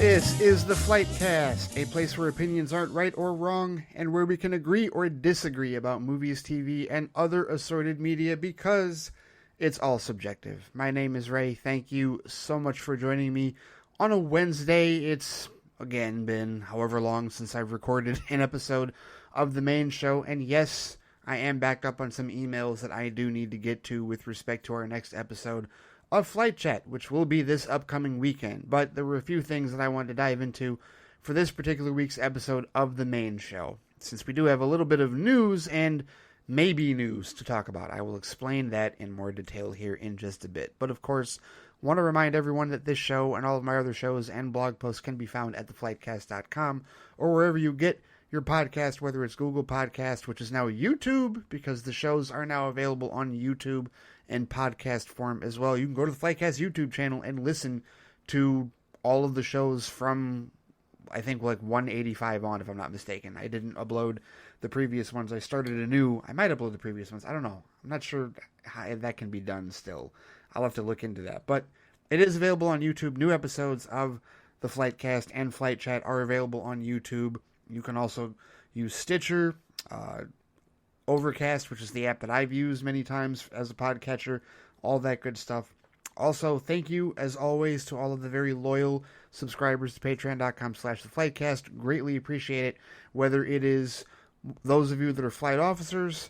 This is the Flightcast, a place where opinions aren't right or wrong, and where we can agree or disagree about movies, TV, and other assorted media because it's all subjective. My name is Ray. Thank you so much for joining me on a Wednesday. It's, again, been however long since I've recorded an episode of the main show, and yes, I am backed up on some emails that I do need to get to with respect to our next episode of Flight Chat, which will be this upcoming weekend. But there were a few things that I wanted to dive into for this particular week's episode of the main show. Since we do have a little bit of news and maybe news to talk about, I will explain that in more detail here in just a bit. But of course, want to remind everyone that this show and all of my other shows and blog posts can be found at theflightcast.com or wherever you get your podcast, whether it's Google Podcast, which is now YouTube, because the shows are now available on YouTube in podcast form as well. You can go to the Flightcast YouTube channel and listen to all of the shows from, I think, like 185 on, if I'm not mistaken. I didn't upload the previous ones. I started anew. I might upload the previous ones. I don't know. I'm not sure how that can be done still. I'll have to look into that. But it is available on YouTube. New episodes of the Flightcast and Flight Chat are available on YouTube. You can also use Stitcher, Overcast, which is the app that I've used many times as a podcatcher, all that good stuff. Also, thank you, as always, to all of the very loyal subscribers to patreon.com/theflightcast. Greatly appreciate it, whether it is those of you that are flight officers,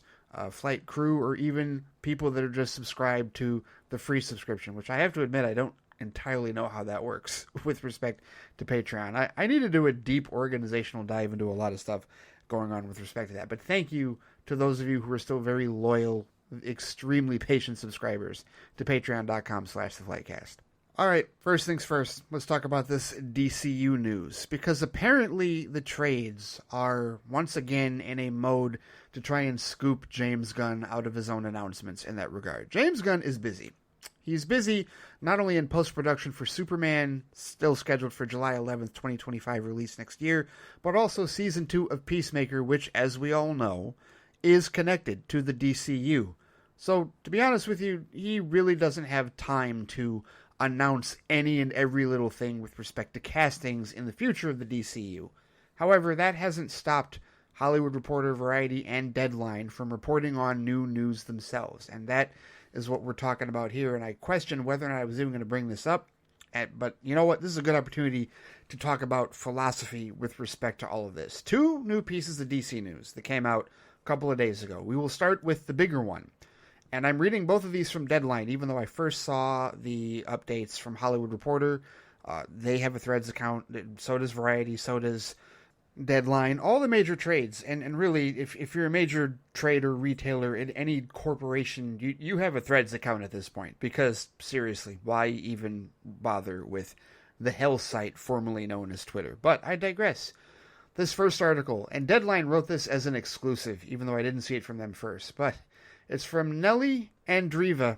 flight crew, or even people that are just subscribed to the free subscription, which I have to admit I don't entirely know how that works with respect to Patreon. I need to do a deep organizational dive into a lot of stuff going on with respect to that. But thank you to those of you who are still very loyal, extremely patient subscribers to patreon.com/theflightcast. All right, first things first, let's talk about this DCU news, because apparently the trades are once again in a mode to try and scoop James Gunn out of his own announcements in that regard. James Gunn is busy. He's busy not only in post-production for Superman, still scheduled for July 11th, 2025 release next year, but also Season 2 of Peacemaker, which, as we all know, is connected to the DCU. So, to be honest with you, he really doesn't have time to announce any and every little thing with respect to castings in the future of the DCU. However, that hasn't stopped Hollywood Reporter, Variety, and Deadline from reporting on new news themselves, and that is what we're talking about here, and I question whether or not I was even going to bring this up, but you know what, this is a good opportunity to talk about philosophy with respect to all of this. Two new pieces of DC news that came out a couple of days ago. We will start with the bigger one, and I'm reading both of these from Deadline, even though I first saw the updates from Hollywood Reporter. They have a Threads account, so does Variety, so does Deadline, all the major trades, and really, if you're a major trade or retailer in any corporation, you have a Threads account at this point, because, seriously, why even bother with the hell site formerly known as Twitter? But I digress. This first article, and Deadline wrote this as an exclusive, even though I didn't see it from them first, but it's from Nelly Andreeva,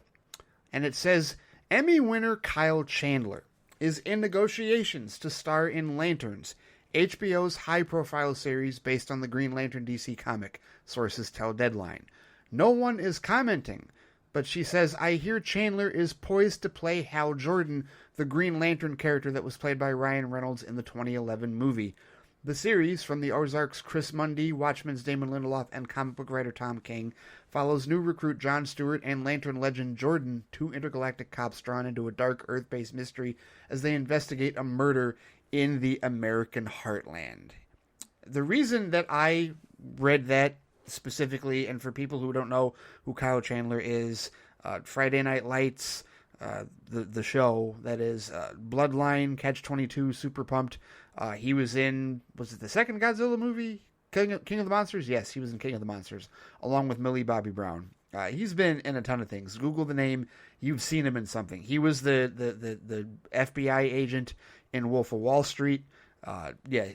and it says, Emmy winner Kyle Chandler is in negotiations to star in Lanterns, HBO's high-profile series based on the Green Lantern DC comic, sources tell Deadline. No one is commenting, but she says, I hear Chandler is poised to play Hal Jordan, the Green Lantern character that was played by Ryan Reynolds in the 2011 movie. The series, from the Ozarks' Chris Mundy, Watchmen's Damon Lindelof, and comic book writer Tom King, follows new recruit Jon Stewart and Lantern legend Jordan, two intergalactic cops drawn into a dark Earth-based mystery as they investigate a murder in the American heartland. The reason that I read that specifically, and for people who don't know who Kyle Chandler is, Friday Night Lights, the show that is Bloodline, Catch-22, Super Pumped. He was in, was it the second Godzilla movie? King of the Monsters? Yes, he was in King of the Monsters, along with Millie Bobby Brown. He's been in a ton of things. Google the name, you've seen him in something. He was the FBI agent in Wolf of Wall Street.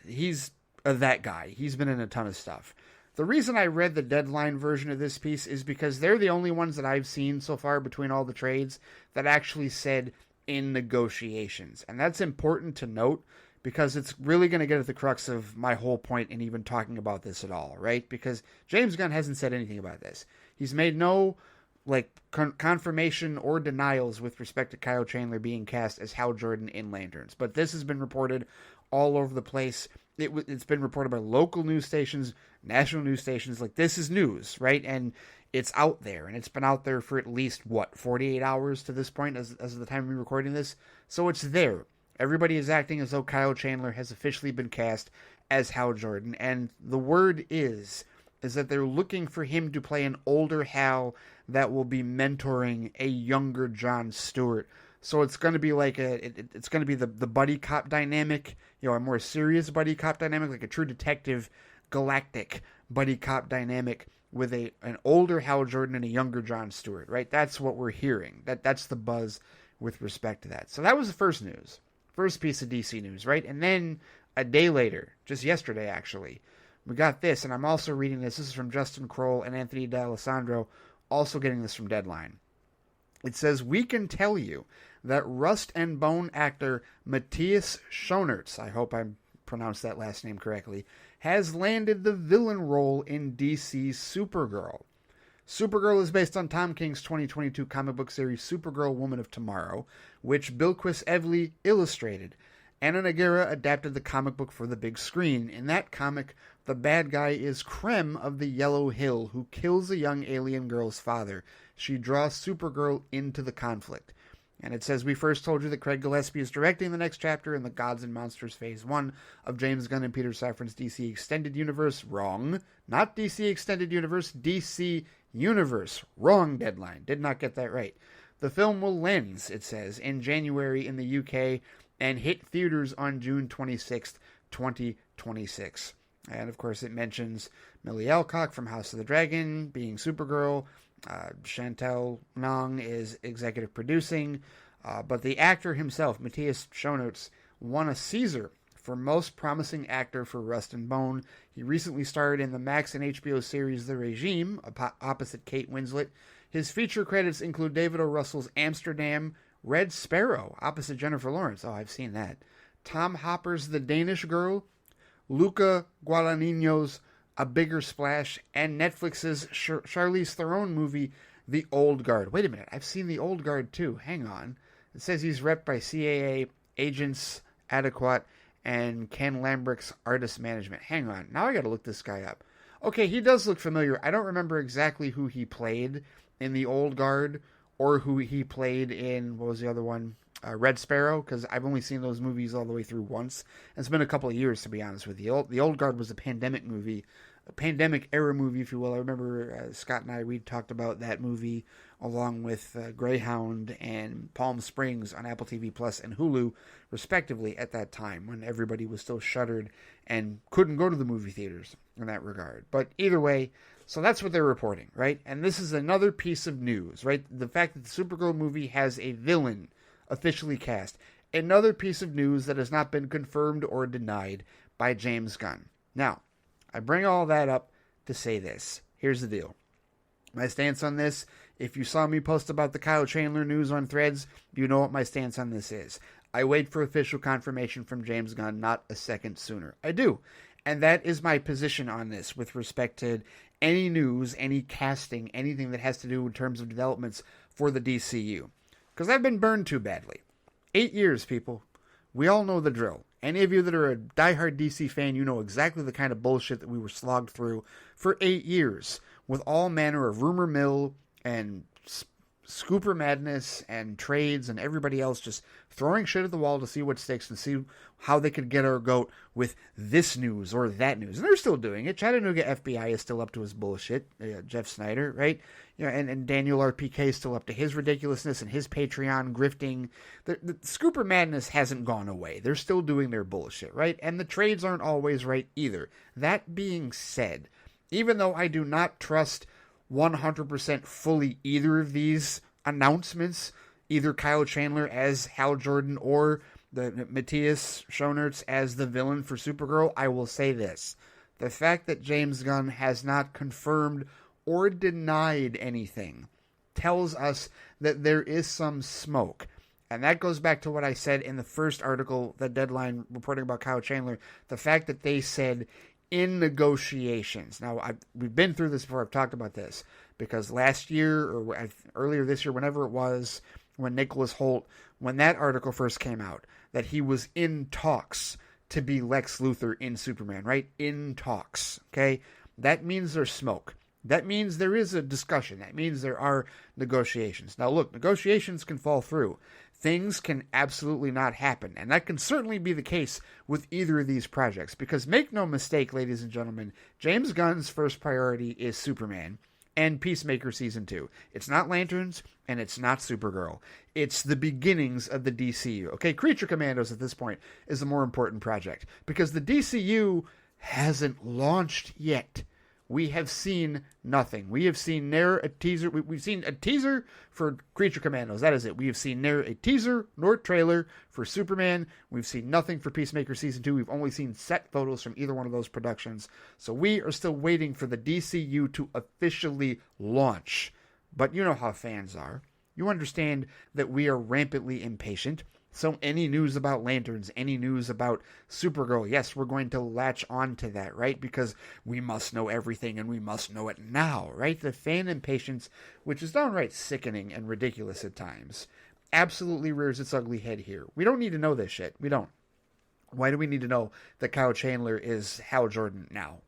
He's that guy. He's been in a ton of stuff. The reason I read the Deadline version of this piece is because they're the only ones that I've seen so far between all the trades that actually said in negotiations. And that's important to note because it's really going to get at the crux of my whole point in even talking about this at all, right? Because James Gunn hasn't said anything about this. He's made no confirmation or denials with respect to Kyle Chandler being cast as Hal Jordan in Lanterns. But this has been reported all over the place. It's been reported by local news stations, national news stations. Like, this is news, right? And it's out there, and it's been out there for at least, 48 hours to this point as of the time we're recording this. So it's there. Everybody is acting as though Kyle Chandler has officially been cast as Hal Jordan, and the word is that they're looking for him to play an older Hal that will be mentoring a younger Jon Stewart. So it's going to be like it's going to be the buddy cop dynamic, a more serious buddy cop dynamic, like a True Detective galactic buddy cop dynamic with an older Hal Jordan and a younger Jon Stewart, right? That's what we're hearing. That's the buzz with respect to that. So that was the first news. First piece of DC news, right? And then a day later, just yesterday actually, we got this, and I'm also reading this. This is from Justin Kroll and Anthony D'Alessandro, also getting this from Deadline. It says, we can tell you that Rust and Bone actor Matthias Schoenaerts, I hope I pronounced that last name correctly, has landed the villain role in DC's Supergirl. Supergirl is based on Tom King's 2022 comic book series Supergirl Woman of Tomorrow, which Bilquis Evely illustrated. Anna Nagara adapted the comic book for the big screen. In that comic, the bad guy is Krem of the Yellow Hill, who kills a young alien girl's father. She draws Supergirl into the conflict. And it says, we first told you that Craig Gillespie is directing the next chapter in the Gods and Monsters Phase 1 of James Gunn and Peter Safran's DC Extended Universe. Wrong. Not DC Extended Universe, DC Universe. Wrong, Deadline. Did not get that right. The film will lens, it says, in January in the UK and hit theaters on June 26th, 2026. And, of course, it mentions Millie Alcock from House of the Dragon being Supergirl. Chantel Nong is executive producing. But the actor himself, Matthias Schoenaerts, won a Caesar for Most Promising Actor for Rust and Bone. He recently starred in the Max and HBO series The Regime, opposite Kate Winslet. His feature credits include David O. Russell's Amsterdam, Red Sparrow, opposite Jennifer Lawrence. Oh, I've seen that. Tom Hopper's The Danish Girl, Luca Guadagnino's A Bigger Splash, and Netflix's Charlize Theron movie, The Old Guard. Wait a minute, I've seen The Old Guard too. Hang on. It says he's repped by CAA, Agents Adequate, and Ken Lambrick's Artist Management. Hang on, now I gotta look this guy up. Okay, he does look familiar. I don't remember exactly who he played in The Old Guard, or who he played in, what was the other one? Red Sparrow, because I've only seen those movies all the way through once. And it's been a couple of years, to be honest with you. The Old Guard was a pandemic movie, a pandemic era movie, if you will. I remember Scott and we talked about that movie along with Greyhound and Palm Springs on Apple TV Plus and Hulu, respectively, at that time when everybody was still shuttered and couldn't go to the movie theaters in that regard. But either way, so that's what they're reporting, right? And this is another piece of news, right? The fact that the Supergirl movie has a villain officially cast. Another piece of news that has not been confirmed or denied by James Gunn. Now, I bring all that up to say this. Here's the deal. My stance on this, if you saw me post about the Kyle Chandler news on Threads, you know what my stance on this is. I wait for official confirmation from James Gunn, not a second sooner. I do. And that is my position on this with respect to any news, any casting, anything that has to do in terms of developments for the DCU. Because I've been burned too badly. 8 years, people. We all know the drill. Any of you that are a diehard DC fan, you know exactly the kind of bullshit that we were slogged through for 8 years. With all manner of rumor mill and scooper madness and trades and everybody else just throwing shit at the wall to see what sticks and see how they could get our goat with this news or that news. And they're still doing it. Chattanooga FBI is still up to his bullshit. Jeff Snyder, right? And Daniel RPK is still up to his ridiculousness and his Patreon grifting. The scooper madness hasn't gone away. They're still doing their bullshit, right? And the trades aren't always right either. That being said, even though I do not trust 100% fully either of these announcements, either Kyle Chandler as Hal Jordan or the Matthias Schoenaerts as the villain for Supergirl, I will say this. The fact that James Gunn has not confirmed or denied anything tells us that there is some smoke. And that goes back to what I said in the first article, the Deadline reporting about Kyle Chandler, the fact that they said in negotiations. Now, we've been through this before. I've talked about this because last year or earlier this year, whenever it was, when Nicholas Hoult, when that article first came out, that he was in talks to be Lex Luthor in Superman, right? In talks, okay? That means there's smoke. That means there is a discussion. That means there are negotiations. Now, look, negotiations can fall through. Things can absolutely not happen. And that can certainly be the case with either of these projects. Because make no mistake, ladies and gentlemen, James Gunn's first priority is Superman and Peacemaker Season 2. It's not Lanterns, and it's not Supergirl. It's the beginnings of the DCU. Okay, Creature Commandos at this point is the more important project. Because the DCU hasn't launched yet. We have seen nothing. We have seen ne'er a teaser. We've seen a teaser for Creature Commandos. That is it. We have seen ne'er a teaser nor trailer for Superman. We've seen nothing for Peacemaker Season 2. We've only seen set photos from either one of those productions. So we are still waiting for the DCU to officially launch. But you know how fans are. You understand that we are rampantly impatient. So any news about Lanterns, any news about Supergirl, yes, we're going to latch on to that, right? Because we must know everything and we must know it now, right? The fan impatience, which is downright sickening and ridiculous at times, absolutely rears its ugly head here. We don't need to know this shit. We don't. Why do we need to know that Kyle Chandler is Hal Jordan now?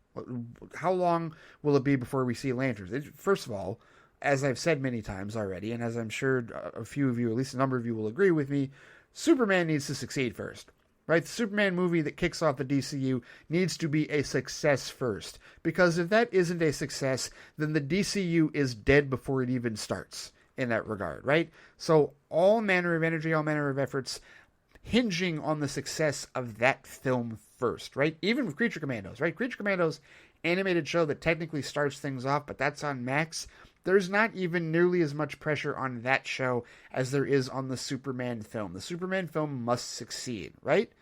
How long will it be before we see Lanterns? First of all, as I've said many times already, and as I'm sure a few of you, at least a number of you, will agree with me, Superman needs to succeed first, right? The Superman movie that kicks off the DCU needs to be a success first. Because if that isn't a success, then the DCU is dead before it even starts in that regard, right? So all manner of energy, all manner of efforts hinging on the success of that film first, right? Even with Creature Commandos, right? Creature Commandos, animated show that technically starts things off, but that's on Max. There's not even nearly as much pressure on that show as there is on the Superman film. The Superman film must succeed, right?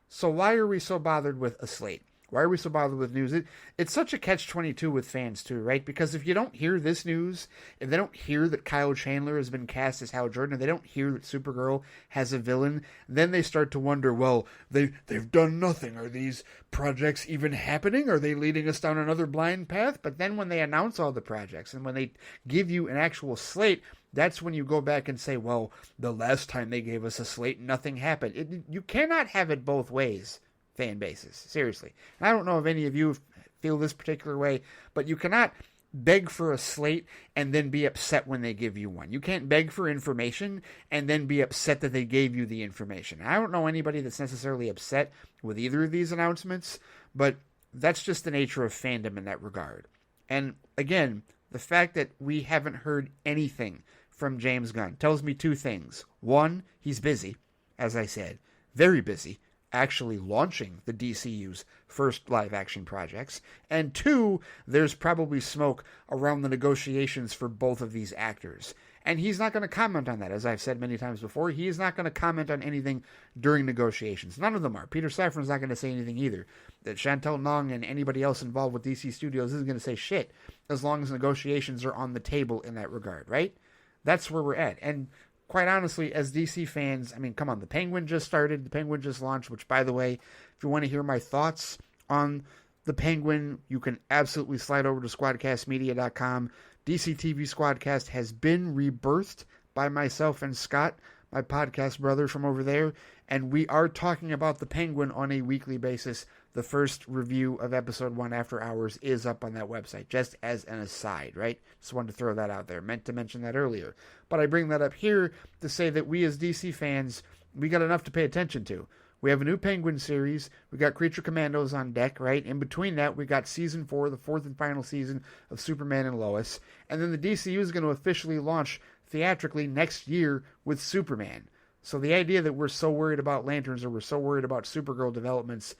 So why are we so bothered with a slate? Why are we so bothered with news? It's such a catch-22 with fans too, right? Because if you don't hear this news, if they don't hear that Kyle Chandler has been cast as Hal Jordan, if they don't hear that Supergirl has a villain, then they start to wonder, well, they've done nothing. Are these projects even happening? Are they leading us down another blind path? But then when they announce all the projects and when they give you an actual slate, that's when you go back and say, well, the last time they gave us a slate, nothing happened. You cannot have it both ways. Fan bases. Seriously. And I don't know if any of you feel this particular way, but you cannot beg for a slate and then be upset when they give you one. You can't beg for information and then be upset that they gave you the information. I don't know anybody that's necessarily upset with either of these announcements, but that's just the nature of fandom in that regard. And again, the fact that we haven't heard anything from James Gunn tells me two things. One, he's busy, as I said, very busy, actually launching the DCU's first live-action projects. And two, there's probably smoke around the negotiations for both of these actors. And he's not going to comment on that, as I've said many times before. He is not going to comment on anything during negotiations. None of them are. Peter Safran's not going to say anything either. That Chantel Nong and anybody else involved with DC Studios isn't going to say shit as long as negotiations are on the table in that regard, right? That's where we're at. And quite honestly, as DC fans, I mean, come on, the Penguin just started, the Penguin just launched, which, by the way, if you want to hear my thoughts on the Penguin, you can absolutely slide over to squadcastmedia.com. DC TV Squadcast has been rebirthed by myself and Scott, my podcast brother from over there, and we are talking about the Penguin on a weekly basis. The first review of episode 1 After Hours is up on that website, just as an aside, right? Just wanted to throw that out there. Meant to mention that earlier. But I bring that up here to say that we as DC fans, we got enough to pay attention to. We have a new Penguin series. We got Creature Commandos on deck, right? In between that, we got Season 4, the fourth and final season of Superman and Lois. And then the DCU is going to officially launch theatrically next year with Superman. So the idea that we're so worried about Lanterns or we're so worried about Supergirl developments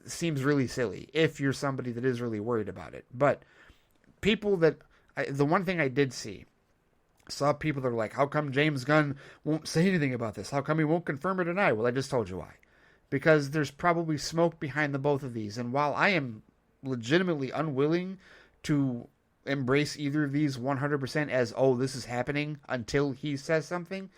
seems really silly if you're somebody that is really worried about it. But people that... the one thing I did see, saw people that are like, how come James Gunn won't say anything about this? How come he won't confirm or deny? Well, I just told you why. Because there's probably smoke behind the both of these. And while I am legitimately unwilling to embrace either of these 100% as, oh, this is happening until he says something,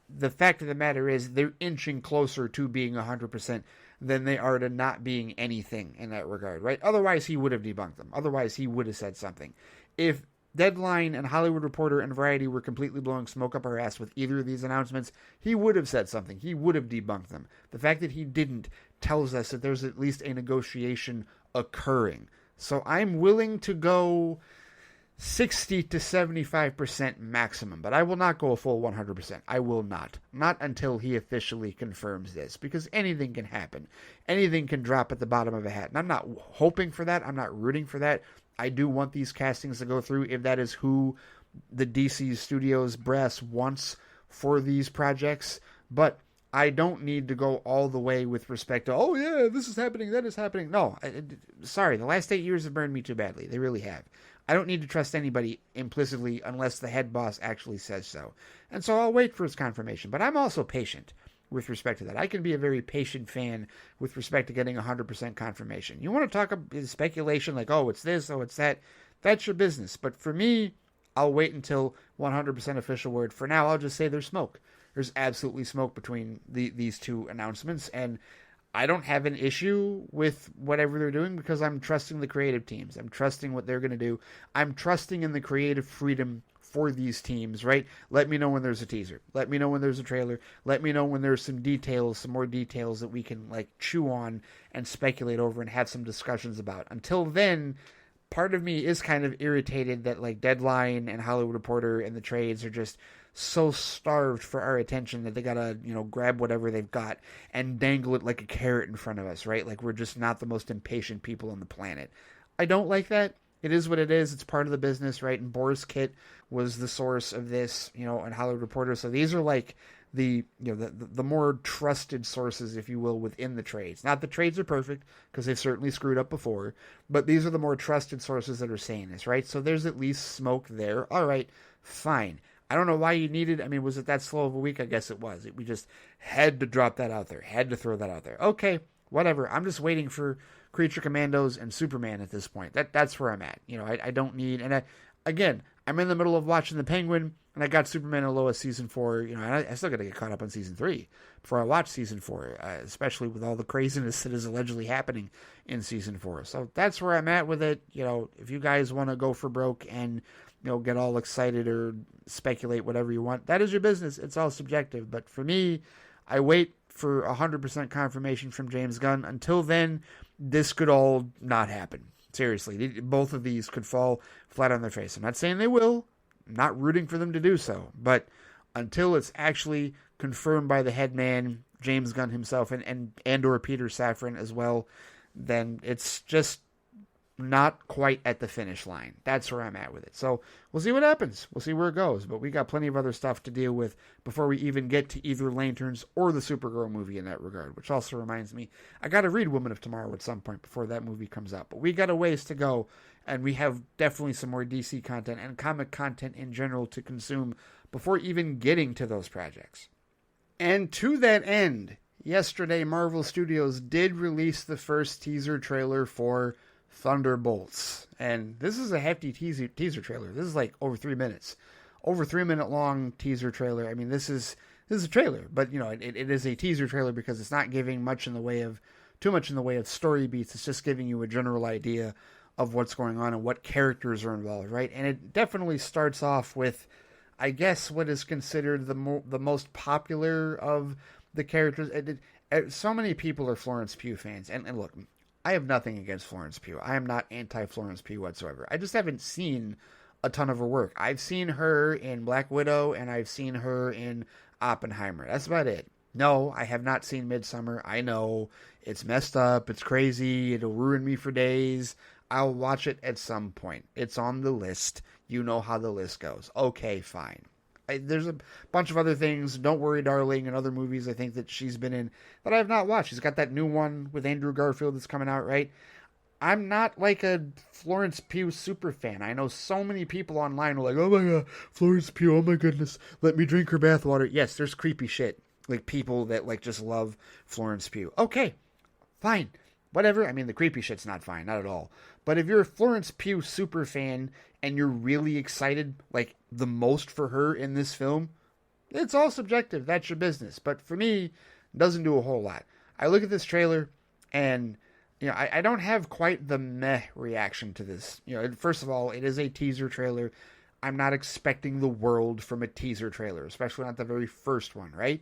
the fact of the matter is they're inching closer to being 100% than they are to not being anything in that regard, right? Otherwise, he would have debunked them. Otherwise, he would have said something. If Deadline and Hollywood Reporter and Variety were completely blowing smoke up our ass with either of these announcements, he would have said something. He would have debunked them. The fact that he didn't tells us that there's at least a negotiation occurring. So I'm willing to go 60 to 75% maximum, but I will not go a full 100%. I will not. Not until he officially confirms this, because anything can happen. Anything can drop at the bottom of a hat. And I'm not hoping for that. I'm not rooting for that. I do want these castings to go through if that is who the DC Studios brass wants for these projects, but I don't need to go all the way with respect to, oh yeah, this is happening, that is happening. No, sorry, the last 8 years have burned me too badly. They really have. I don't need to trust anybody implicitly unless the head boss actually says so. And so I'll wait for his confirmation. But I'm also patient with respect to that. I can be a very patient fan with respect to getting 100% confirmation. You want to talk about speculation like, oh, it's this, oh, it's that. That's your business. But for me, I'll wait until 100% official word. For now, I'll just say there's smoke. There's absolutely smoke between these two announcements. And I don't have an issue with whatever they're doing because I'm trusting the creative teams. I'm trusting what they're going to do. I'm trusting in the creative freedom for these teams, right? Let me know when there's a teaser. Let me know when there's a trailer. Let me know when there's some details, some more details that we can like chew on and speculate over and have some discussions about. Until then, part of me is kind of irritated that like Deadline and Hollywood Reporter and the trades are just so starved for our attention that they gotta, grab whatever they've got and dangle it like a carrot in front of us, right? Like we're just not the most impatient people on the planet. I don't like that. It is what it is. It's part of the business, right? And Boris Kit was the source of this, and Hollywood Reporter. So these are like the more trusted sources, if you will, within the trades. Not the trades are perfect because they've certainly screwed up before, but these are the more trusted sources that are saying this, right? So there's at least smoke there. All right, fine. I don't know why you needed, was it that slow of a week? I guess it was. We just had to drop that out there, had to throw that out there. Okay, whatever. I'm just waiting for Creature Commandos and Superman at this point. That's where I'm at. I don't need, and again, I'm in the middle of watching The Penguin, and I got Superman and Lois season 4, and I still got to get caught up on season 3 before I watch season 4, especially with all the craziness that is allegedly happening in season 4. So that's where I'm at with it. If you guys want to go for broke and get all excited or speculate whatever you want, that is your business. It's all subjective. But for me, I wait for 100% confirmation from James Gunn. Until then, this could all not happen. Seriously, both of these could fall flat on their face. I'm not saying they will. I'm not rooting for them to do so. But until it's actually confirmed by the head man, James Gunn himself, and or Peter Safran as well, then it's just not quite at the finish line. That's where I'm at with it. So we'll see what happens. We'll see where it goes. But we got plenty of other stuff to deal with before we even get to either Lanterns or the Supergirl movie in that regard, which also reminds me, I got to read Woman of Tomorrow at some point before that movie comes out. But we got a ways to go, and we have definitely some more DC content and comic content in general to consume before even getting to those projects. And to that end, yesterday Marvel Studios did release the first teaser trailer for Thunderbolts, and this is a hefty teaser trailer. This is like over 3 minutes, over 3 minute long teaser trailer. This is a trailer, but it is a teaser trailer because it's not giving too much in the way of story beats. It's just giving you a general idea of what's going on and what characters are involved, right? And it definitely starts off with, I guess, what is considered the most popular of the characters. So many people are Florence Pugh fans, and look, I have nothing against Florence Pugh. I am not anti-Florence Pugh whatsoever. I just haven't seen a ton of her work. I've seen her in Black Widow, and I've seen her in Oppenheimer. That's about it. No, I have not seen Midsommar. I know it's messed up. It's crazy. It'll ruin me for days. I'll watch it at some point. It's on the list. You know how the list goes. Okay, fine. There's a bunch of other things, Don't Worry, Darling, and other movies I think that she's been in that I have not watched. She's got that new one with Andrew Garfield that's coming out, right? I'm not like a Florence Pugh super fan. I know so many people online are like, oh my god, Florence Pugh, oh my goodness, let me drink her bathwater. Yes, there's creepy shit. Like people that like just love Florence Pugh. Okay, fine. Whatever. The creepy shit's not fine, not at all. But if you're a Florence Pugh super fan and you're really excited, like, the most for her in this film, it's all subjective. That's your business. But for me, it doesn't do a whole lot. I look at this trailer, and I don't have quite the meh reaction to this. First of all, it is a teaser trailer. I'm not expecting the world from a teaser trailer, especially not the very first one, right?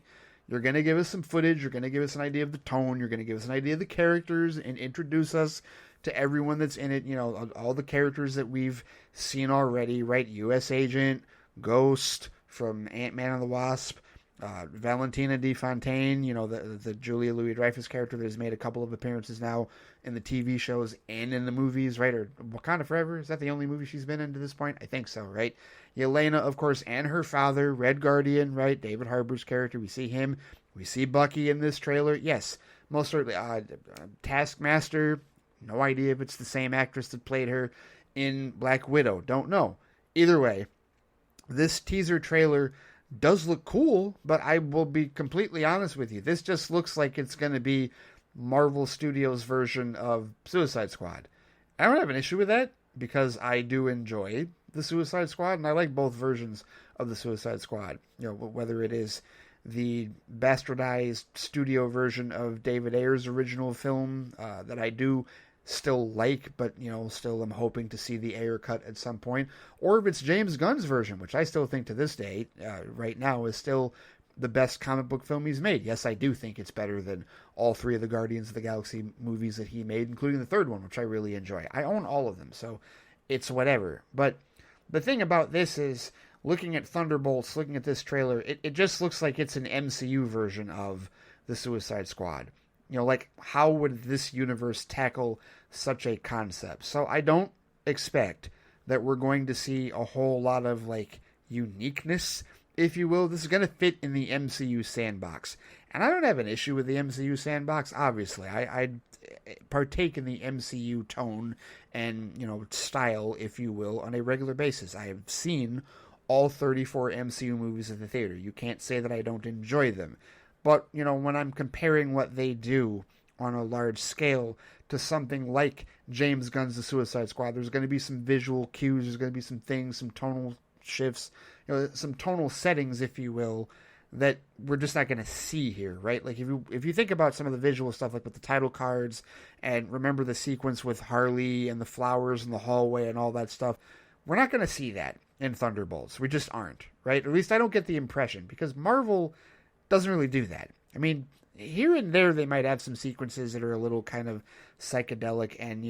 You're going to give us some footage. You're going to give us an idea of the tone. You're going to give us an idea of the characters and introduce us to everyone that's in it. All the characters that we've seen already, right? U.S. Agent, Ghost from Ant-Man and the Wasp, Valentina De Fontaine, the Julia Louis-Dreyfus character that has made a couple of appearances now in the TV shows and in the movies, right? Or Wakanda Forever, is that the only movie she's been in to this point? I think so, right? Yelena, of course, and her father, Red Guardian, right? David Harbour's character, we see him. We see Bucky in this trailer. Yes, most certainly. Taskmaster, no idea if it's the same actress that played her in Black Widow. Don't know. Either way, this teaser trailer does look cool, but I will be completely honest with you. This just looks like it's going to be Marvel Studios' version of Suicide Squad. I don't have an issue with that because I do enjoy the Suicide Squad, and I like both versions of the Suicide Squad. Whether it is the bastardized studio version of David Ayer's original film that I do still like, but still I'm hoping to see the Ayer cut at some point, or if it's James Gunn's version, which I still think to this day, right now, is still the best comic book film he's made. Yes, I do think it's better than all three of the Guardians of the Galaxy movies that he made, including the third one, which I really enjoy. I own all of them, so it's whatever. But the thing about this is, looking at Thunderbolts, looking at this trailer, it just looks like it's an MCU version of the Suicide Squad. How would this universe tackle such a concept? So I don't expect that we're going to see a whole lot of, uniqueness, if you will. This is going to fit in the MCU sandbox. And I don't have an issue with the MCU sandbox, obviously. I partake in the MCU tone and, style, if you will, on a regular basis. I have seen all 34 MCU movies at the theater. You can't say that I don't enjoy them. But, when I'm comparing what they do on a large scale to something like James Gunn's The Suicide Squad, there's going to be some visual cues, there's going to be some things, some tonal shifts, some tonal settings, if you will, that we're just not going to see here, right? If you think about some of the visual stuff, like with the title cards, and remember the sequence with Harley and the flowers in the hallway and all that stuff, we're not going to see that in Thunderbolts. We just aren't, right? At least I don't get the impression, because Marvel doesn't really do that. I mean, here and there they might have some sequences that are a little kind of psychedelic and,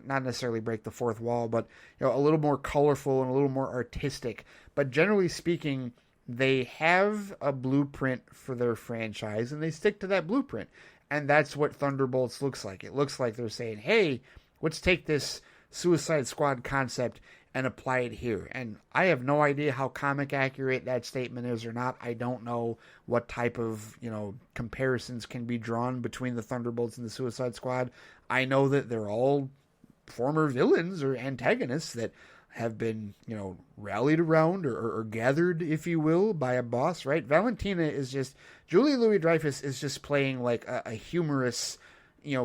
not necessarily break the fourth wall, but, a little more colorful and a little more artistic. But generally speaking, they have a blueprint for their franchise and they stick to that blueprint. And that's what Thunderbolts looks like. It looks like they're saying, hey, let's take this Suicide Squad concept and apply it here. And I have no idea how comic accurate that statement is or not. I don't know what type of, comparisons can be drawn between the Thunderbolts and the Suicide Squad. I know that they're all former villains or antagonists that have been, rallied around or gathered, if you will, by a boss, right? Valentina is just, Julia Louis-Dreyfus is just playing like a humorous,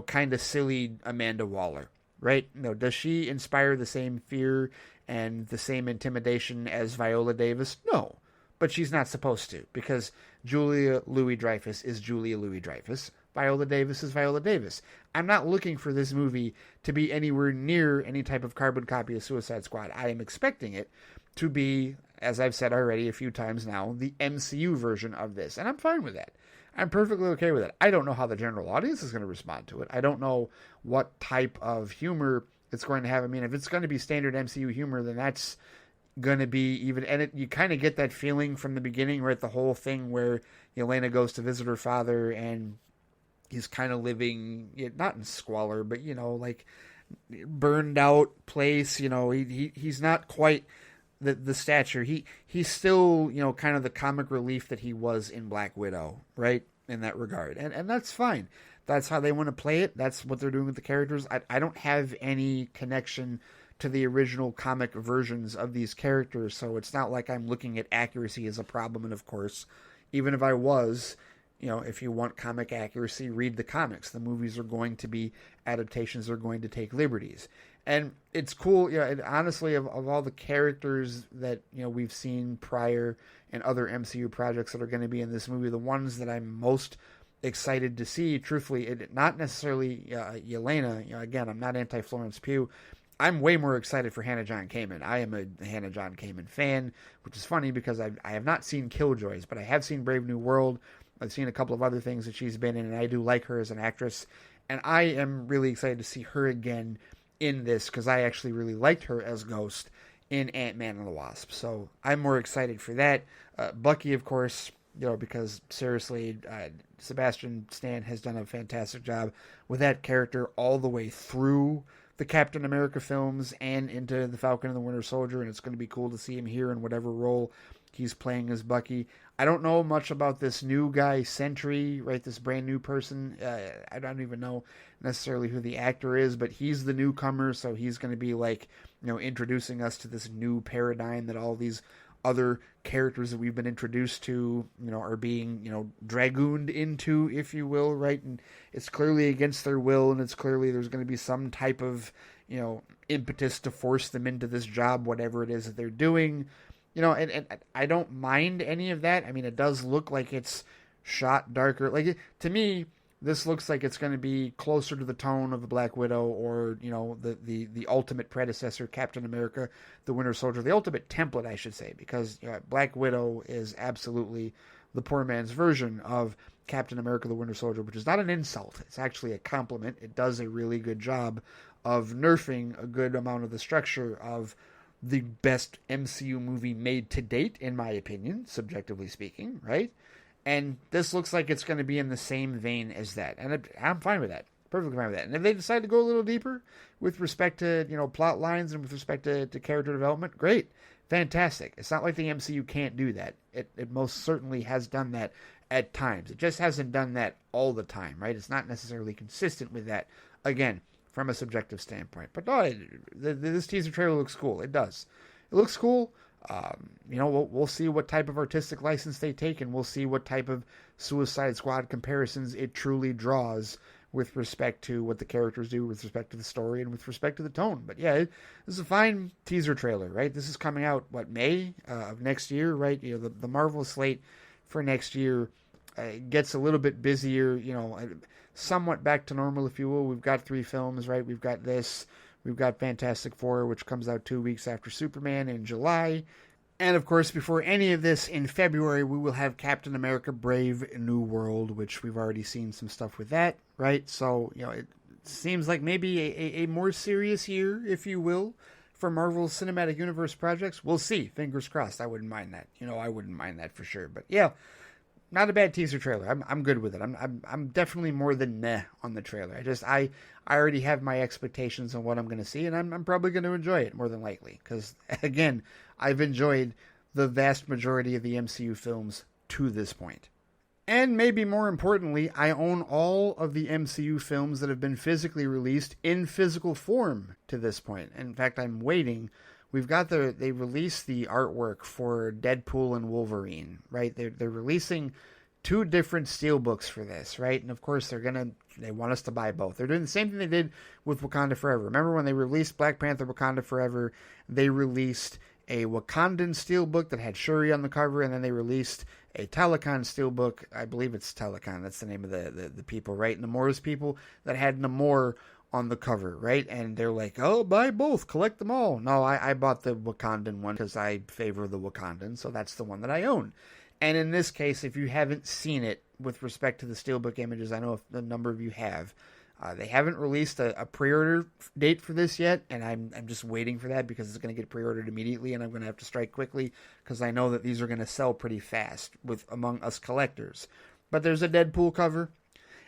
kind of silly Amanda Waller, right? Does she inspire the same fear and the same intimidation as Viola Davis? No, but she's not supposed to, because Julia Louis-Dreyfus is Julia Louis-Dreyfus. Viola Davis is Viola Davis. I'm not looking for this movie to be anywhere near any type of carbon copy of Suicide Squad. I am expecting it to be, as I've said already a few times now, the MCU version of this, and I'm fine with that. I'm perfectly okay with it. I don't know how the general audience is going to respond to it. I don't know what type of humor it's going to have. I mean, if it's going to be standard MCU humor, then that's going to be even, and you kind of get that feeling from the beginning, right? The whole thing where Yelena goes to visit her father and he's kind of living, not in squalor, but, burned out place. He's not quite the stature. He's still, kind of the comic relief that he was in Black Widow, right? In that regard. And that's fine. That's how they want to play it. That's what they're doing with the characters. I don't have any connection to the original comic versions of these characters, so it's not like I'm looking at accuracy as a problem. And of course, even if I was, if you want comic accuracy, read the comics. The movies are going to be adaptations. They're going to take liberties. And it's cool, and honestly, of all the characters that, we've seen prior in other MCU projects that are going to be in this movie, the ones that I'm most excited to see, truthfully, not necessarily Yelena. Again, I'm not anti-Florence Pugh. I'm way more excited for Hannah John Kamen. I am a Hannah John Kamen fan, which is funny because I have not seen Killjoys, but I have seen Brave New World. I've seen a couple of other things that she's been in, and I do like her as an actress. And I am really excited to see her again in this because I actually really liked her as Ghost in Ant-Man and the Wasp. So I'm more excited for that. Bucky, of course, because seriously, Sebastian Stan has done a fantastic job with that character all the way through the Captain America films and into the Falcon and the Winter Soldier, and it's going to be cool to see him here in whatever role he's playing as Bucky. I don't know much about this new guy, Sentry, right? This brand new person. I don't even know necessarily who the actor is, but he's the newcomer, so he's going to be like, introducing us to this new paradigm that all these other characters that we've been introduced to, are being, dragooned into, if you will, right? And it's clearly against their will, and it's clearly there's going to be some type of, impetus to force them into this job, whatever it is that they're doing. And I don't mind any of that. I mean, it does look like it's shot darker. Like, to me, this looks like it's going to be closer to the tone of the Black Widow or, the ultimate predecessor, Captain America, the Winter Soldier, the ultimate template, I should say, because Black Widow is absolutely the poor man's version of Captain America, the Winter Soldier, which is not an insult. It's actually a compliment. It does a really good job of nerfing a good amount of the structure of the best MCU movie made to date, in my opinion, subjectively speaking, right? And this looks like it's going to be in the same vein as that. And I'm fine with that. Perfectly fine with that. And if they decide to go a little deeper with respect to, plot lines and with respect to character development, great. Fantastic. It's not like the MCU can't do that. It most certainly has done that at times. It just hasn't done that all the time, right? It's not necessarily consistent with that. Again, from a subjective standpoint. But no, this teaser trailer looks cool. It does. It looks cool. We'll see what type of artistic license they take, and we'll see what type of Suicide Squad comparisons it truly draws with respect to what the characters do, with respect to the story, and with respect to the tone. But yeah, this is a fine teaser trailer, right? This is coming out, May of next year, right? The Marvel slate for next year gets a little bit busier, somewhat back to normal, if you will. We've got 3 films, right? We've got this. We've got Fantastic Four, which comes out 2 weeks after Superman in July. And, of course, before any of this, in February, we will have Captain America Brave New World, which we've already seen some stuff with that, right? So, it seems like maybe a more serious year, if you will, for Marvel's Cinematic Universe projects. We'll see. Fingers crossed. I wouldn't mind that. I wouldn't mind that for sure. But, yeah, not a bad teaser trailer. I'm good with it. I'm definitely more than meh on the trailer. I already have my expectations on what I'm going to see, and I'm probably going to enjoy it more than likely. Because again, I've enjoyed the vast majority of the MCU films to this point. And maybe more importantly, I own all of the MCU films that have been physically released in physical form to this point. In fact, I'm waiting. They released the artwork for Deadpool and Wolverine, right? They're releasing 2 different steelbooks for this, right? And of course they want us to buy both. They're doing the same thing they did with Wakanda Forever. Remember when they released Black Panther Wakanda Forever, they released a Wakandan steelbook that had Shuri on the cover, and then they released a Talokan steelbook. I believe it's Talokan, that's the name of the people, right? Namor's people, that had Namor on the cover, right? And they're like, oh, buy both, collect them all. No, I bought the Wakandan one because I favor the Wakandan, so that's the one that I own. And in this case, if you haven't seen it with respect to the steelbook images, I know a number of you have. They haven't released a pre-order date for this yet, and I'm just waiting for that because it's going to get pre-ordered immediately, and I'm going to have to strike quickly because I know that these are going to sell pretty fast among us collectors. But there's a Deadpool cover,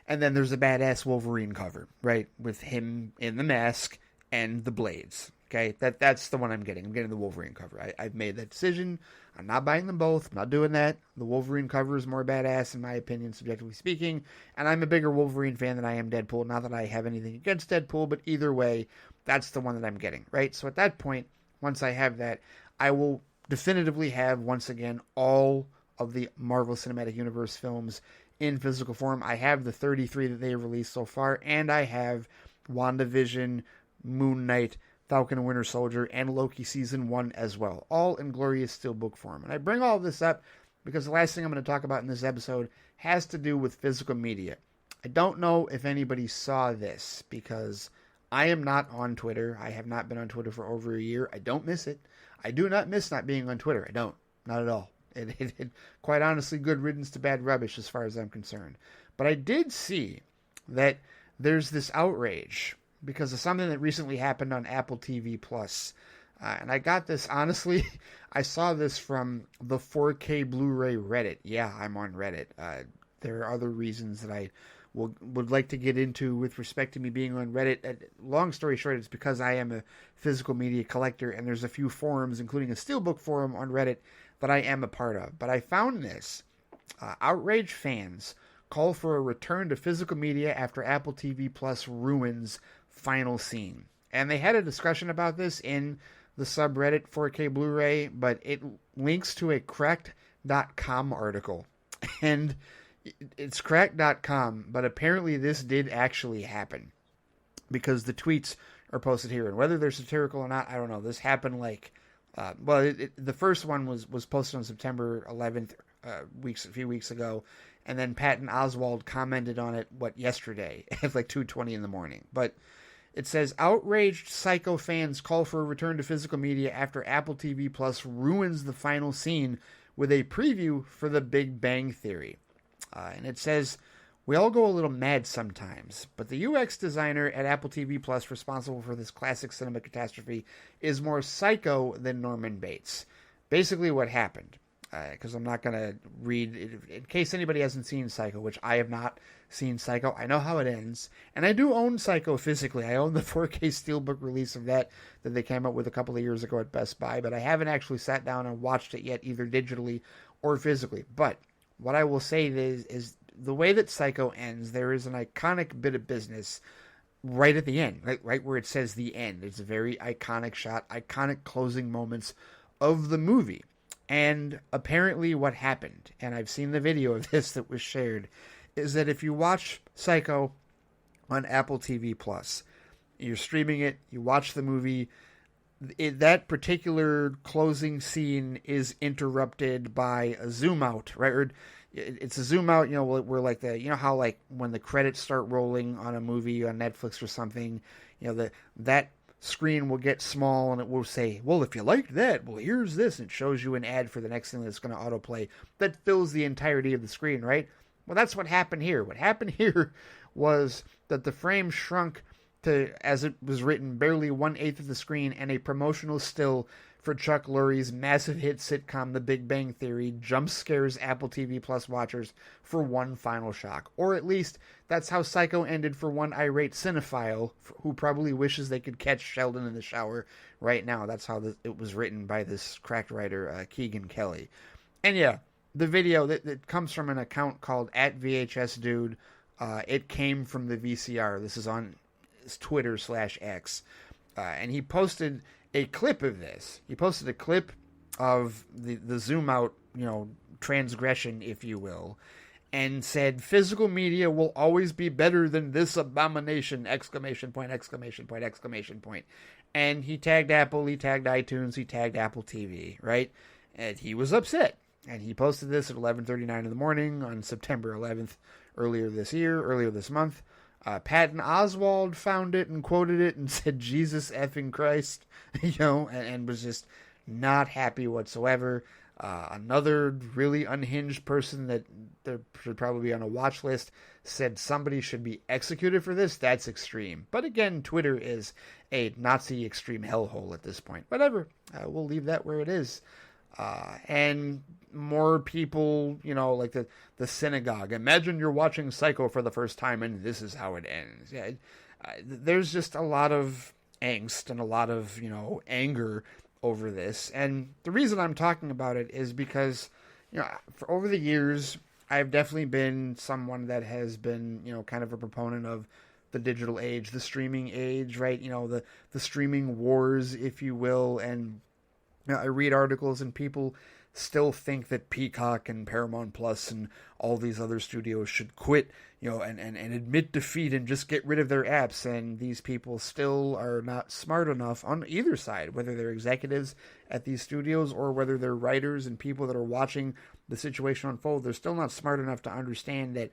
and then there's a badass Wolverine cover, right, with him in the mask and the blades. Okay, that's the one I'm getting. I'm getting the Wolverine cover. I've made that decision. I'm not buying them both. I'm not doing that. The Wolverine cover is more badass, in my opinion, subjectively speaking. And I'm a bigger Wolverine fan than I am Deadpool. Not that I have anything against Deadpool, but either way, that's the one that I'm getting, right? So at that point, once I have that, I will definitively have, once again, all of the Marvel Cinematic Universe films in physical form. I have the 33 that they have released so far, and I have WandaVision, Moon Knight, Falcon and Winter Soldier, and Loki Season 1 as well, all in glorious steelbook form. And I bring all of this up because the last thing I'm going to talk about in this episode has to do with physical media. I don't know if anybody saw this, because I am not on Twitter. I have not been on Twitter for over a year. I don't miss it. I do not miss not being on Twitter. I don't. Not at all. It quite honestly, good riddance to bad rubbish as far as I'm concerned. But I did see that there's this outrage because of something that recently happened on Apple TV Plus. And I got this, honestly, I saw this from the 4K Blu-ray Reddit. Yeah, I'm on Reddit. There are other reasons that I would like to get into with respect to me being on Reddit. Long story short, it's because I am a physical media collector, and there's a few forums, including a Steelbook forum on Reddit, that I am a part of. But I found this. Outraged fans call for a return to physical media after Apple TV Plus ruins final scene. And they had a discussion about this in the subreddit 4K Blu-ray, but it links to a cracked.com article. And it's cracked.com, but apparently this did actually happen, because the tweets are posted here. And whether they're satirical or not, I don't know. This happened the first one was posted on September 11th, a few weeks ago, and then Patton Oswalt commented on it, yesterday, at like 2:20 in the morning. But it says, outraged Psycho fans call for a return to physical media after Apple TV Plus ruins the final scene with a preview for The Big Bang Theory. And it says, we all go a little mad sometimes, but the UX designer at Apple TV Plus responsible for this classic cinema catastrophe is more psycho than Norman Bates. Basically what happened, because I'm not going to read, in case anybody hasn't seen Psycho, which I have not seen Psycho. I know how it ends, and I do own Psycho physically. I own the 4K Steelbook release of that they came out with a couple of years ago at Best Buy, but I haven't actually sat down and watched it yet, either digitally or physically. But what I will say is the way that Psycho ends, there is an iconic bit of business right at the end, right where it says the end. It's a very iconic shot, iconic closing moments of the movie. And apparently what happened, and I've seen the video of this that was shared, is that if you watch Psycho on Apple TV Plus, you're streaming it, you watch the movie, that particular closing scene is interrupted by a zoom out, right? Or it's a zoom out, where like how like when the credits start rolling on a movie on Netflix or something, that screen will get small and it will say, well, if you liked that, well, here's this. And it shows you an ad for the next thing that's going to autoplay that fills the entirety of the screen, right? Well, that's what happened here. What happened here was that the frame shrunk to, as it was written, barely 1/8 of the screen, and a promotional still for Chuck Lorre's massive hit sitcom The Big Bang Theory jump scares Apple TV Plus watchers for one final shock. Or at least that's how Psycho ended for one irate cinephile who probably wishes they could catch Sheldon in the shower right now. That's how it was written by this cracked writer, Keegan Kelly. And yeah, the video that comes from an account called @VHSDude. It came from the VCR. This is on Twitter/X. And he posted a clip of this. He posted a clip of the zoom out, transgression, if you will, and said, physical media will always be better than this abomination, ! And he tagged Apple, he tagged iTunes, he tagged Apple TV, right? And he was upset. And he posted this at 11:39 in the morning on September 11th, earlier this month. Patton Oswalt found it and quoted it and said, Jesus effing Christ, and was just not happy whatsoever. Another really unhinged person that there should probably be on a watch list said somebody should be executed for this. That's extreme. But again, Twitter is a Nazi extreme hellhole at this point. Whatever. We'll leave that where it is. And more people, like the synagogue. Imagine you're watching Psycho for the first time and this is how it ends. Yeah, there's just a lot of angst and a lot of, anger over this. And the reason I'm talking about it is because, for over the years, I've definitely been someone that has been, kind of a proponent of the digital age, the streaming age, right? The streaming wars, if you will. And I read articles and people still think that Peacock and Paramount Plus and all these other studios should quit, and admit defeat and just get rid of their apps. And these people still are not smart enough on either side, whether they're executives at these studios or whether they're writers and people that are watching the situation unfold. They're still not smart enough to understand that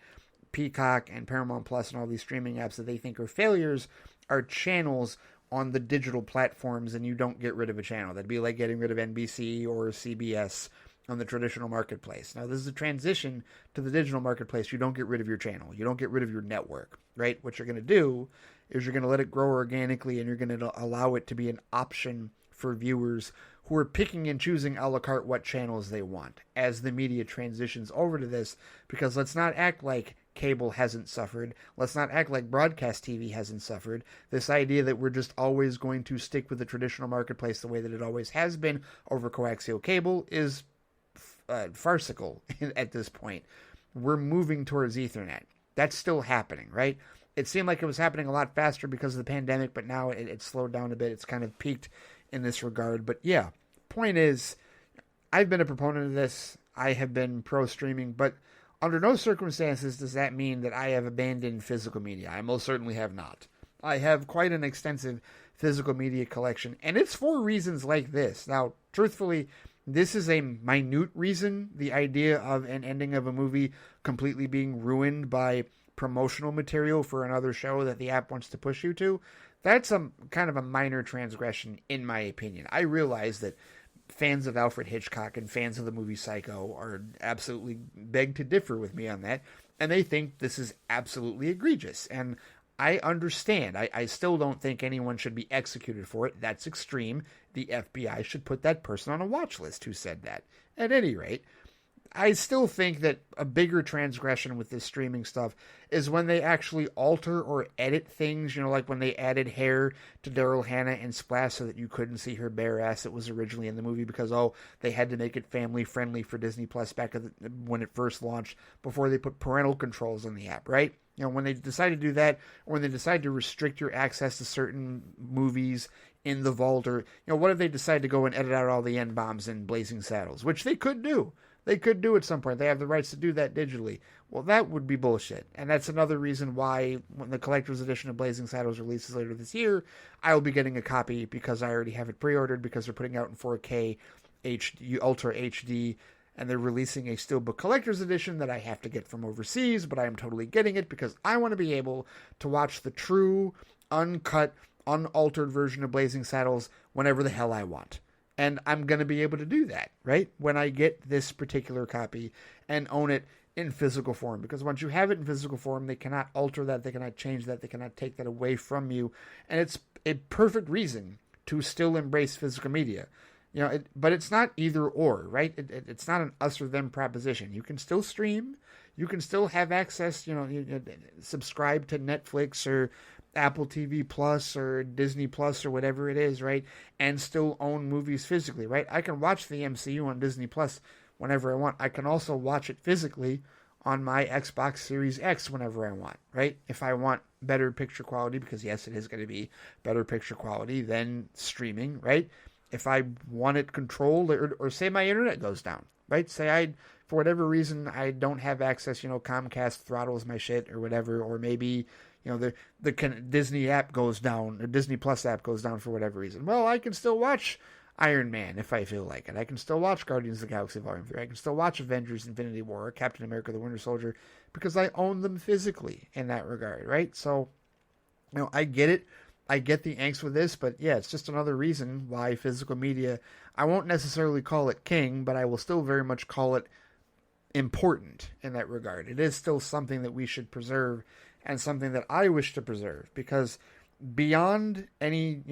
Peacock and Paramount Plus and all these streaming apps that they think are failures are channels on the digital platforms, and you don't get rid of a channel. That'd be like getting rid of NBC or CBS on the traditional marketplace. Now, this is a transition to the digital marketplace. You don't get rid of your channel. You don't get rid of your network, right? What you're going to do is you're going to let it grow organically, and you're going to allow it to be an option for viewers who are picking and choosing a la carte what channels they want as the media transitions over to this. Because let's not act like cable hasn't suffered. Let's not act like broadcast TV hasn't suffered. This idea that we're just always going to stick with the traditional marketplace the way that it always has been over coaxial cable is farcical at this point. We're moving towards Ethernet. That's still happening, right? It seemed like it was happening a lot faster because of the pandemic, but now it's slowed down a bit. It's kind of peaked in this regard. But yeah, point is, I've been a proponent of this. I have been pro-streaming, but under no circumstances does that mean that I have abandoned physical media. I most certainly have not. I have quite an extensive physical media collection, and it's for reasons like this. Now, truthfully, this is a minute reason, the idea of an ending of a movie completely being ruined by promotional material for another show that the app wants to push you to. That's a kind of a minor transgression, in my opinion. I realize that fans of Alfred Hitchcock and fans of the movie Psycho are absolutely beg to differ with me on that, and they think this is absolutely egregious. And I understand. I still don't think anyone should be executed for it. That's extreme. The FBI should put that person on a watch list who said that. At any rate, I still think that a bigger transgression with this streaming stuff is when they actually alter or edit things, like when they added hair to Daryl Hannah in Splash so that you couldn't see her bare ass that was originally in the movie because, they had to make it family friendly for Disney Plus back when it first launched before they put parental controls on the app, right? When they decide to do that, or when they decide to restrict your access to certain movies in the vault, or, what if they decide to go and edit out all the N-bombs in Blazing Saddles, which they could do. They could do at some point. They have the rights to do that digitally. Well, that would be bullshit. And that's another reason why when the collector's edition of Blazing Saddles releases later this year, I'll be getting a copy because I already have it pre-ordered because they're putting out in 4K Ultra HD, and they're releasing a Steelbook collector's edition that I have to get from overseas, but I am totally getting it because I want to be able to watch the true, uncut, unaltered version of Blazing Saddles whenever the hell I want. And I'm going to be able to do that, right? When I get this particular copy and own it in physical form. Because once you have it in physical form, they cannot alter that. They cannot change that. They cannot take that away from you. And it's a perfect reason to still embrace physical media. But it's not either or, right? It's not an us or them proposition. You can still stream. You can still have access, subscribe to Netflix or Apple TV Plus or Disney Plus or whatever it is, right? And still own movies physically, right? I can watch the MCU on Disney Plus whenever I want. I can also watch it physically on my Xbox Series X whenever I want, right? If I want better picture quality, because yes, it is going to be better picture quality than streaming, right? If I want it controlled, or say my internet goes down, right? Say for whatever reason, I don't have access, Comcast throttles my shit or whatever, or maybe, the Disney app goes down, or Disney Plus app goes down for whatever reason. Well, I can still watch Iron Man if I feel like it. I can still watch Guardians of the Galaxy Volume 3. I can still watch Avengers Infinity War or Captain America the Winter Soldier because I own them physically in that regard, right? So, I get it. I get the angst with this, but yeah, it's just another reason why physical media, I won't necessarily call it king, but I will still very much call it important in that regard. It is still something that we should preserve and something that I wish to preserve, because beyond any,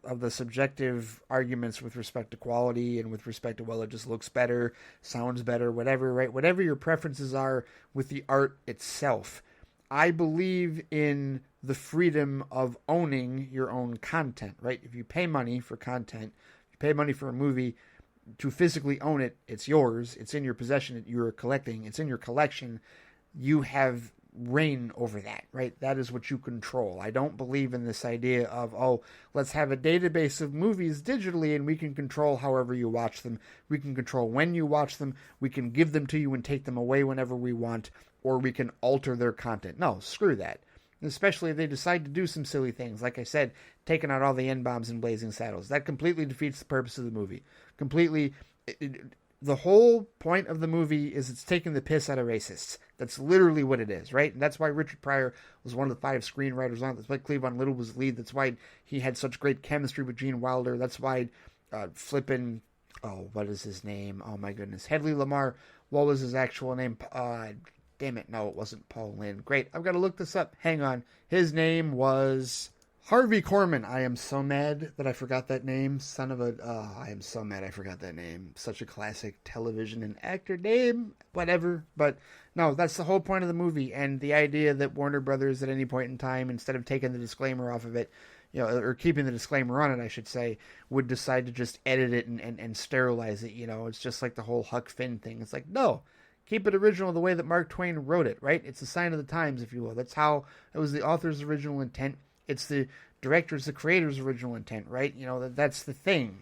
of the subjective arguments with respect to quality and with respect to, well, it just looks better, sounds better, whatever, right? Whatever your preferences are with the art itself, I believe in the freedom of owning your own content, right? If you pay money for content, you pay money for a movie, to physically own it, it's yours, it's in your possession, you're collecting, it's in your collection, you have reign over that, right? That is what you control. I don't believe in this idea of, oh, let's have a database of movies digitally and we can control however you watch them. We can control when you watch them. We can give them to you and take them away whenever we want, or we can alter their content. No, screw that. Especially if they decide to do some silly things. Like I said, taking out all the N-bombs in Blazing Saddles. That completely defeats the purpose of the movie. Completely. The whole point of the movie is it's taking the piss out of racists. That's literally what it is, right? And that's why Richard Pryor was one of the 5 screenwriters on it. That's why Cleavon Little was the lead. That's why he had such great chemistry with Gene Wilder. That's why what is his name? Oh my goodness. Hedley Lamar. What was his actual name? Damn it. No, it wasn't Paul Lynde. Great. I've got to look this up. Hang on. His name was Harvey Korman. I am so mad that I forgot that name. I am so mad I forgot that name. Such a classic television and actor name. Whatever. But no, that's the whole point of the movie. And the idea that Warner Brothers at any point in time, instead of taking the disclaimer off of it, or keeping the disclaimer on it, I should say, would decide to just edit it and sterilize it. It's just like the whole Huck Finn thing. It's like, no. Keep it original the way that Mark Twain wrote it, right? It's a sign of the times, if you will. That's how it was the author's original intent. It's the director's, the creator's original intent, right? That's the thing.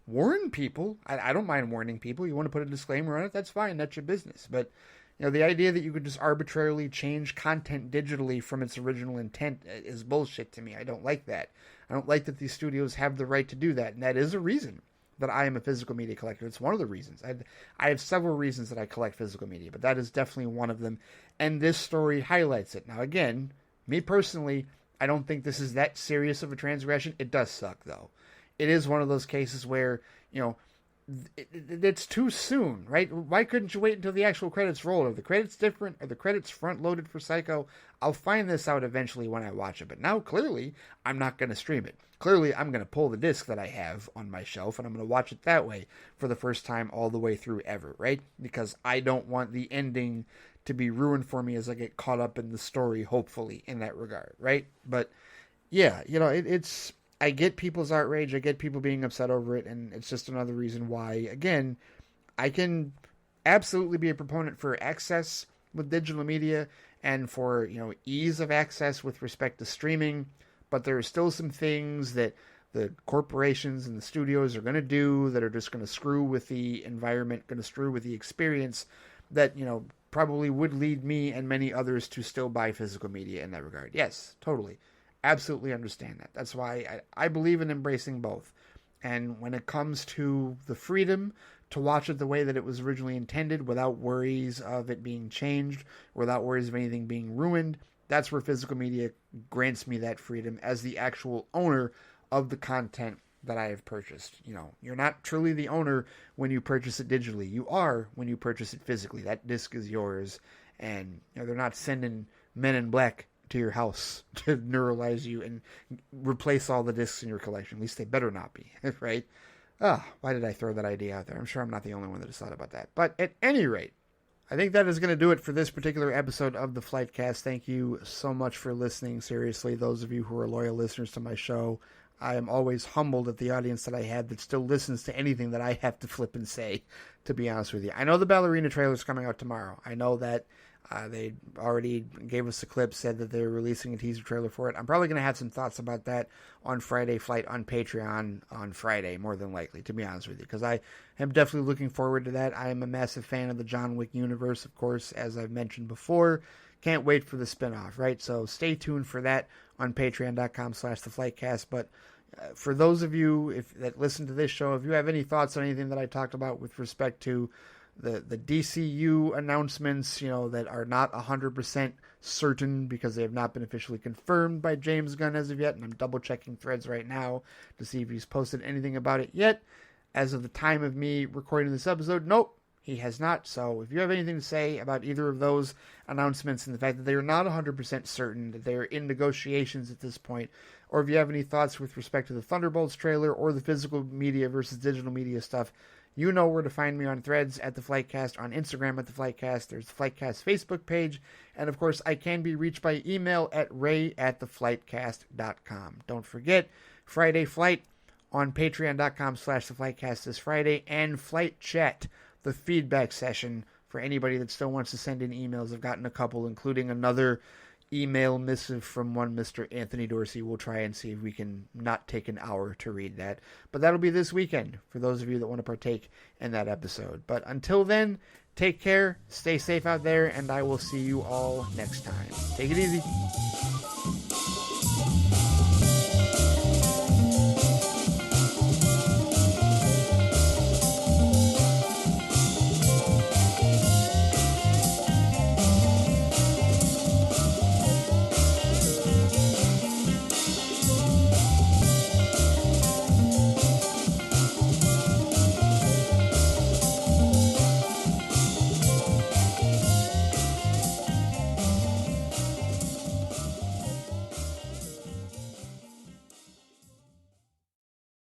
Warn people. I don't mind warning people. You want to put a disclaimer on it, that's fine. That's your business. But, the idea that you could just arbitrarily change content digitally from its original intent is bullshit to me. I don't like that. I don't like that these studios have the right to do that. And that is a reason that I am a physical media collector. It's one of the reasons. I have several reasons that I collect physical media, but that is definitely one of them. And this story highlights it. Now, again, me personally, I don't think this is that serious of a transgression. It does suck, though. It is one of those cases where, it's too soon, right? Why couldn't you wait until the actual credits roll? Are the credits different? Are the credits front-loaded for Psycho? I'll find this out eventually when I watch it. But now, clearly, I'm not going to stream it. Clearly, I'm going to pull the disc that I have on my shelf, and I'm going to watch it that way for the first time all the way through ever, right? Because I don't want the ending to be ruined for me as I get caught up in the story, hopefully, in that regard, right? But, yeah, it's... I get people's outrage. I get people being upset over it, and it's just another reason why, again, I can absolutely be a proponent for access with digital media and for, ease of access with respect to streaming, but there are still some things that the corporations and the studios are going to do that are just going to screw with the environment, going to screw with the experience that, probably would lead me and many others to still buy physical media in that regard. Yes, totally. Absolutely understand that. That's why I believe in embracing both. And when it comes to the freedom to watch it the way that it was originally intended without worries of it being changed, without worries of anything being ruined, that's where physical media grants me that freedom as the actual owner of the content that I have purchased. You're not truly the owner when you purchase it digitally. You are when you purchase it physically. That disc is yours. And they're not sending Men in Black to your house to neuralize you and replace all the discs in your collection. At least they better not be, right? Why did I throw that idea out there? I'm sure I'm not the only one that has thought about that. But at any rate, I think that is going to do it for this particular episode of the Flightcast. Thank you so much for listening. Seriously, those of you who are loyal listeners to my show, I am always humbled at the audience that I have that still listens to anything that I have to flip and say, to be honest with you. I know the Ballerina trailer is coming out tomorrow. I know that they already gave us a clip, said that they're releasing a teaser trailer for it. I'm probably going to have some thoughts about that on Friday Flight on Patreon on Friday, more than likely, to be honest with you, because I am definitely looking forward to that. I am a massive fan of the John Wick universe, of course, as I've mentioned before. Can't wait for the spinoff, right? So stay tuned for that on patreon.com/theflightcast. But for those of you that listen to this show, if you have any thoughts on anything that I talked about with respect to the DCU announcements, that are not 100% certain because they have not been officially confirmed by James Gunn as of yet, and I'm double-checking threads right now to see if he's posted anything about it yet. As of the time of me recording this episode, nope, he has not. So if you have anything to say about either of those announcements and the fact that they are not 100% certain, that they are in negotiations at this point, or if you have any thoughts with respect to the Thunderbolts trailer or the physical media versus digital media stuff, you know where to find me on Threads at The Flightcast, on Instagram at The Flightcast. There's the Flightcast Facebook page. And, of course, I can be reached by email at ray@theflightcast.com. Don't forget, Friday Flight on patreon.com/theflightcast this Friday, and Flight Chat, the feedback session for anybody that still wants to send in emails. I've gotten a couple, including another email missive from one Mr. Anthony Dorsey. We'll try and see if we can not take an hour to read that. But that'll be this weekend for those of you that want to partake in that episode. But until then, take care, stay safe out there, and I will see you all next time. Take it easy.